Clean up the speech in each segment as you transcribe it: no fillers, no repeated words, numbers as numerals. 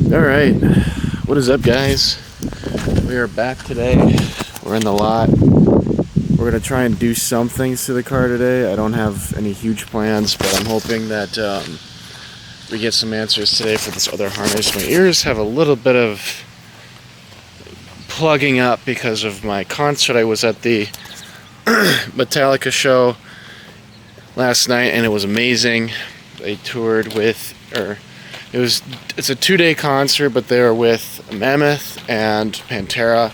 Alright, what is up, guys? We are back today. We're in the lot. We're going to try and do some things to the car today. I don't have any huge plans, but I'm hoping that we get some answers today for this other harness. My ears have a little bit of plugging up because of my concert. I was at the Metallica show last night and it was amazing. They toured with, it's a 2-day concert, but they were with Mammoth and Pantera,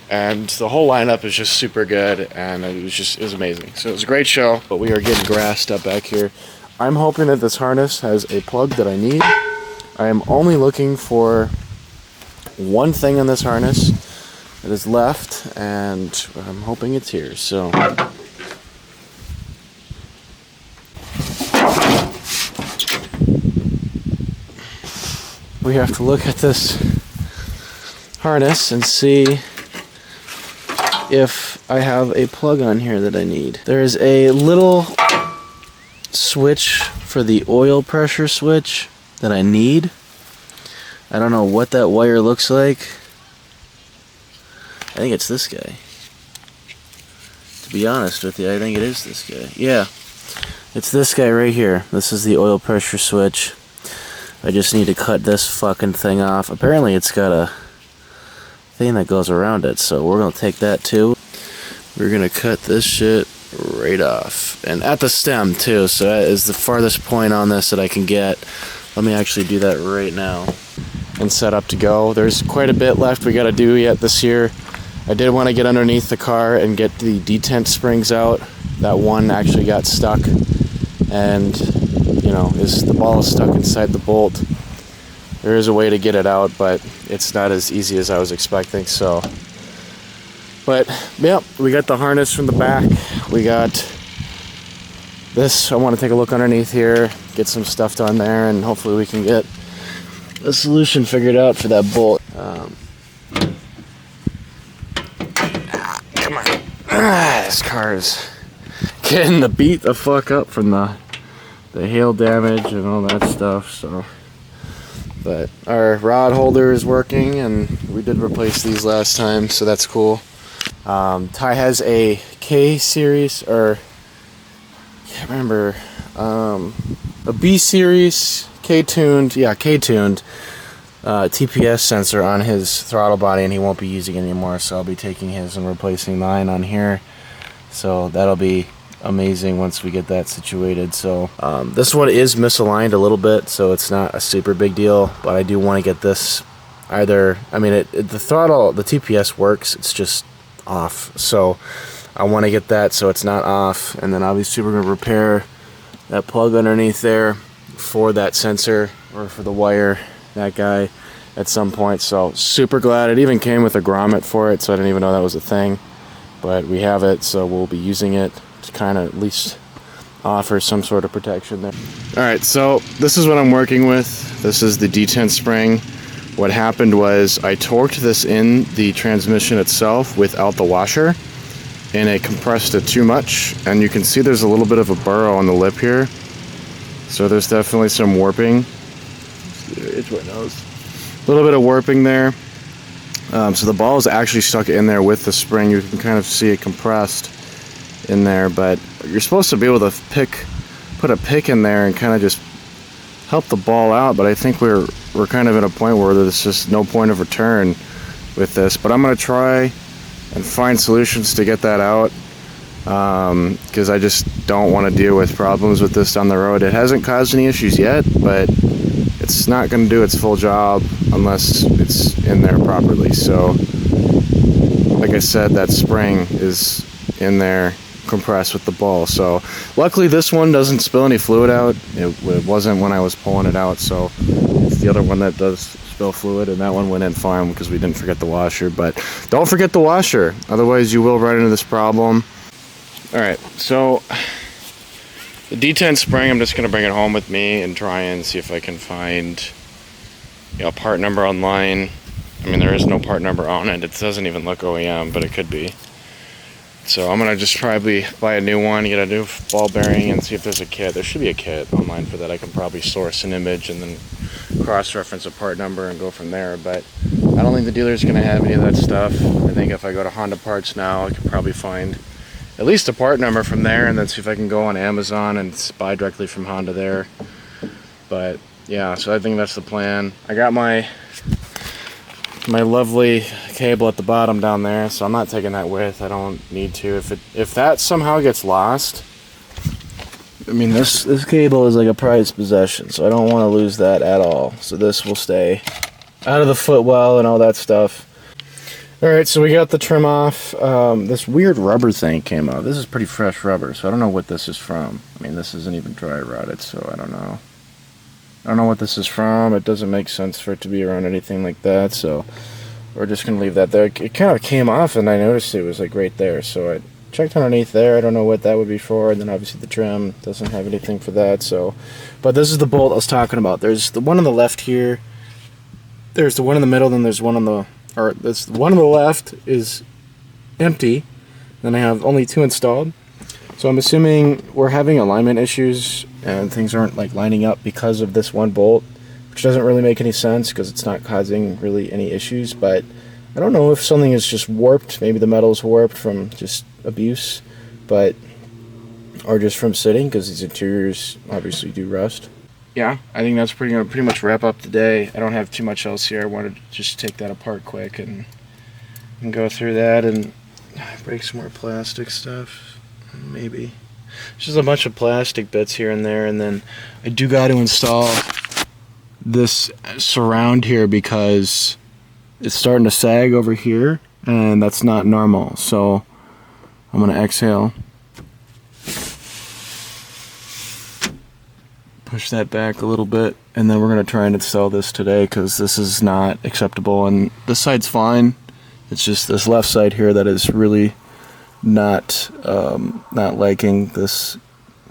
and the whole lineup is just super good, and it was amazing. So it was a great show, but we are getting grassed up back here. I'm hoping that this harness has a plug that I need. I am only looking for one thing on this harness that is left, and I'm hoping it's here. So we have to look at this harness and see if I have a plug on here that I need. There's a little switch for the oil pressure switch that I need. I don't know what that wire looks like. I think it's this guy. To be honest with you, I think it is this guy. Yeah, it's this guy right here. This is the oil pressure switch. I just need to cut this fucking thing off. Apparently it's got a thing that goes around it, so we're gonna take that too. We're gonna cut this shit right off. And at the stem too, so that is the farthest point on this that I can get. Let me actually do that right now and set up to go. There's quite a bit left we gotta do yet this year. I did want to get underneath the car and get the detent springs out. That one actually got stuck, and you know, the ball is stuck inside the bolt. There is a way to get it out, but it's not as easy as I was expecting. So, but yeah, we got the harness from the back. We got this. I want to take a look underneath here, get some stuff done there, and hopefully we can get a solution figured out for that bolt. Come on. This car is getting the beat the fuck up from the hail damage and all that stuff. So, but our rod holder is working, and we did replace these last time, so that's cool. Ty has a K series, or I can't remember, a B series K-tuned TPS sensor on his throttle body, and he won't be using it anymore, so I'll be taking his and replacing mine on here. So that'll be amazing once we get that situated. So this one is misaligned a little bit, so it's not a super big deal, but I do want to get this either, I mean, the throttle, the TPS works, it's just off, so I want to get that so it's not off. And then obviously we're going to repair that plug underneath there for that sensor, or for the wire, that guy, at some point. So super glad it even came with a grommet for it, so I didn't even know that was a thing, but we have it, so we'll be using it to kind of at least offer some sort of protection there. Alright, so this is what I'm working with. This is the detent spring. What happened was I torqued this in the transmission itself without the washer, and it compressed it too much, and you can see there's a little bit of a burrow on the lip here, so there's definitely some warping. It's my nose. A little bit of warping there. So the ball is actually stuck in there with the spring. You can kind of see it compressed in there, but you're supposed to be able to put a pick in there and kind of just help the ball out, but I think we're kind of at a point where there's just no point of return with this. But I'm going to try and find solutions to get that out, because I just don't want to deal with problems with this down the road. It hasn't caused any issues yet, but it's not going to do its full job unless it's in there properly. So like I said, that spring is in there compressed with the ball. So luckily this one doesn't spill any fluid out. It wasn't when I was pulling it out, so it's the other one that does spill fluid, and that one went in fine because we didn't forget the washer. But don't forget the washer, otherwise you will run into this problem. Alright, so the detent spring, I'm just going to bring it home with me and try and see if I can find a part number online. I mean, there is no part number on it. It doesn't even look OEM, but it could be. So I'm gonna just probably buy a new one, get a new ball bearing, and see if there's a kit. There should be a kit online for that. I can probably source an image and then cross-reference a part number and go from there. But I don't think the dealer's going to have any of that stuff. I think if I go to Honda Parts now, I could probably find at least a part number from there, and then see if I can go on Amazon and buy directly from Honda there. But yeah, so I think that's the plan. I got my lovely cable at the bottom down there, so I'm not taking that with. I don't need to. If that somehow gets lost, I mean, this cable is like a prized possession, so I don't want to lose that at all. So this will stay out of the footwell and all that stuff. Alright, so we got the trim off. This weird rubber thing came out. This is pretty fresh rubber, so I don't know what this is from. I mean, this isn't even dry rotted, so I don't know. I don't know what this is from. It doesn't make sense for it to be around anything like that, so we're just going to leave that there. It kind of came off, and I noticed it was like right there, so I checked underneath there. I don't know what that would be for, and then obviously the trim doesn't have anything for that, so. But this is the bolt I was talking about. There's the one on the left here. There's the one in the middle, then there's one on the, or this one on the left is empty. Then I have only 2 installed. So I'm assuming we're having alignment issues and things aren't like lining up because of this one bolt, which doesn't really make any sense because it's not causing really any issues. But I don't know if something is just warped. Maybe the metal's warped from just abuse, but or just from sitting, because these interiors obviously do rust. Yeah, I think that's gonna pretty much wrap up the day. I don't have too much else here. I wanted to just take that apart quick and go through that and break some more plastic stuff, maybe. Just a bunch of plastic bits here and there, and then I do got to install this surround here because it's starting to sag over here, and that's not normal. So I'm gonna exhale. Push that back a little bit, and then we're going to try and install this today because this is not acceptable, and this side's fine. It's just this left side here that is really not liking this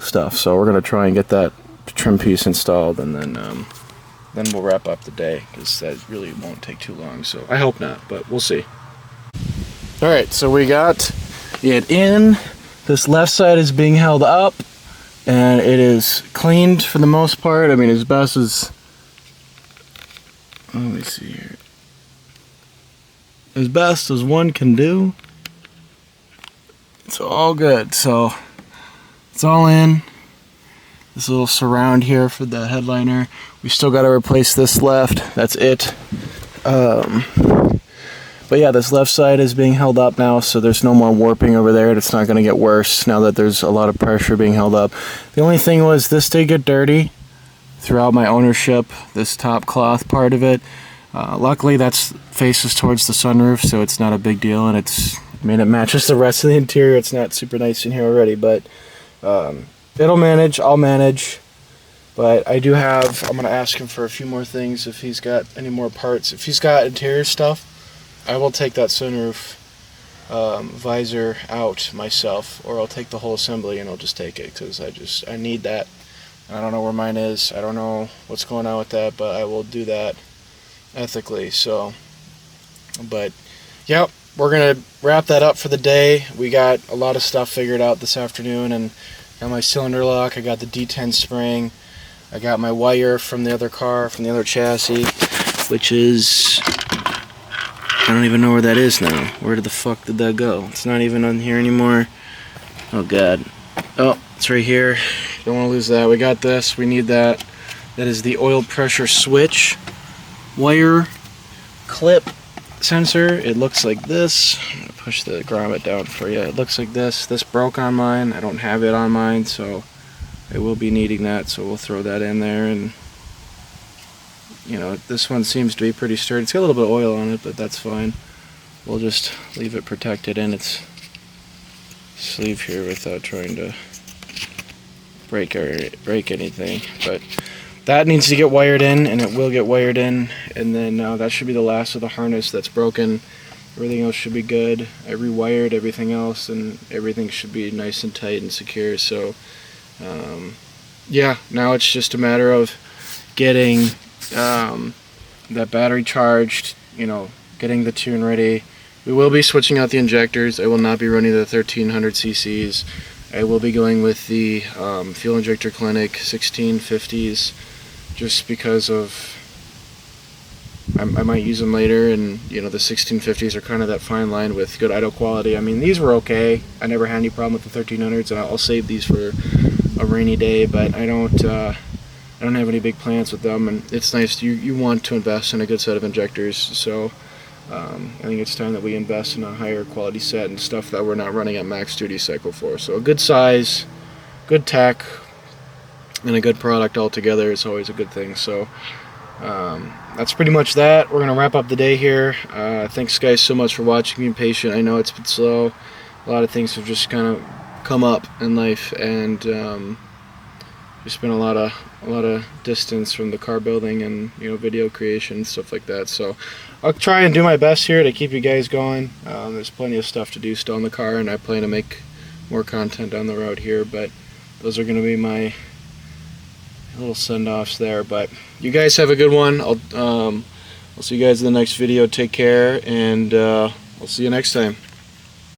stuff. So we're going to try and get that trim piece installed, and then we'll wrap up the day because that really won't take too long. So I hope not, but we'll see. All right, so we got it in. This left side is being held up, and it is cleaned for the most part. I mean, as best as, let me see here, as best as one can do. It's all good. So it's all in. This little surround here for the headliner. We still got to replace this left. That's it. But yeah, this left side is being held up now, so there's no more warping over there. It's not going to get worse now that there's a lot of pressure being held up. The only thing was this did get dirty throughout my ownership, this top cloth part of it. Luckily, that faces towards the sunroof, so it's not a big deal, and it matches the rest of the interior. It's not super nice in here already, but it'll manage. I'll manage. But I do have, I'm going to ask him for a few more things if he's got any more parts. If he's got interior stuff, I will take that sunroof visor out myself, or I'll take the whole assembly and I'll just take it because I need that. I don't know where mine is. I don't know what's going on with that, but I will do that ethically. So, but yeah, we're gonna wrap that up for the day. We got a lot of stuff figured out this afternoon, and got my cylinder lock. I got the D10 spring. I got my wire from the other car, from the other chassis, which is, I don't even know where that is now. Where the fuck did that go? It's not even on here anymore. Oh god. Oh, it's right here. Don't want to lose that. We got this. We need that. That is the oil pressure switch wire clip sensor. It looks like this. I'm going to push the grommet down for you. It looks like this. This broke on mine. I don't have it on mine, so I will be needing that. So we'll throw that in there, and you know, this one seems to be pretty sturdy. It's got a little bit of oil on it, but that's fine. We'll just leave it protected in its sleeve here without trying to break anything. But that needs to get wired in, and it will get wired in. And then that should be the last of the harness that's broken. Everything else should be good. I rewired everything else, and everything should be nice and tight and secure. So yeah, now it's just a matter of getting that battery charged, you know, getting the tune ready. We will be switching out the injectors. I will not be running the 1300 cc's. I will be going with the Fuel Injector Clinic 1650s, just because of I might use them later, and you know, the 1650s are kind of that fine line with good idle quality. I mean, these were okay. I never had any problem with the 1300s, and I'll save these for a rainy day, but I don't have any big plans with them, and it's nice. You want to invest in a good set of injectors, so I think it's time that we invest in a higher quality set and stuff that we're not running at max duty cycle for. So a good size, good tech, and a good product altogether is always a good thing. So that's pretty much that. We're gonna wrap up the day here. Thanks guys so much for watching, being patient. I know it's been slow. A lot of things have just kind of come up in life, and there's been a lot of distance from the car building and, you know, video creation and stuff like that. So I'll try and do my best here to keep you guys going. There's plenty of stuff to do still in the car, and I plan to make more content on the road here, but those are going to be my little send-offs there. But you guys have a good one. I'll see you guys in the next video. Take care, and I'll see you next time.